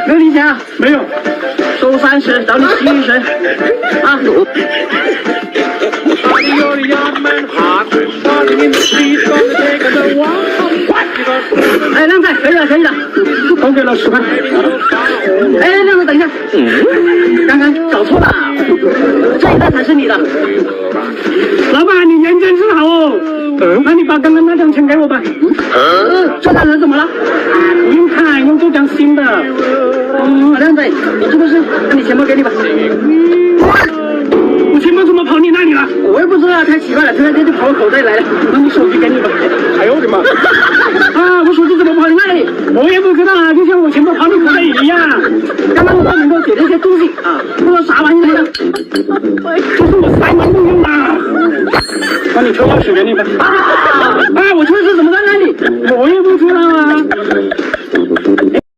没有零钱啊？没有。收30，找你70啊。哎，靓仔，可以了，可以了，都给了10块。哎，靓仔，等一下，刚刚找错了，这一袋才是你的。老板，你人真是好哦。那你把刚刚那张钱给我吧。这张人怎么了？不用看，用这张新的。靓仔，你这个是，那你钱包给你吧。我钱包怎么跑你那里了？我也不知道，太奇怪了，突然间就跑我口袋里来了。那你手机给你吧。哎呦我的妈！啊，我手机怎么跑你那里？我也不知道啊，就像我钱包跑你口袋一样。刚刚我在门口捡了一些东西啊，不知道啥玩意来的。这是我塞门弄用的。那你车钥匙给你吧。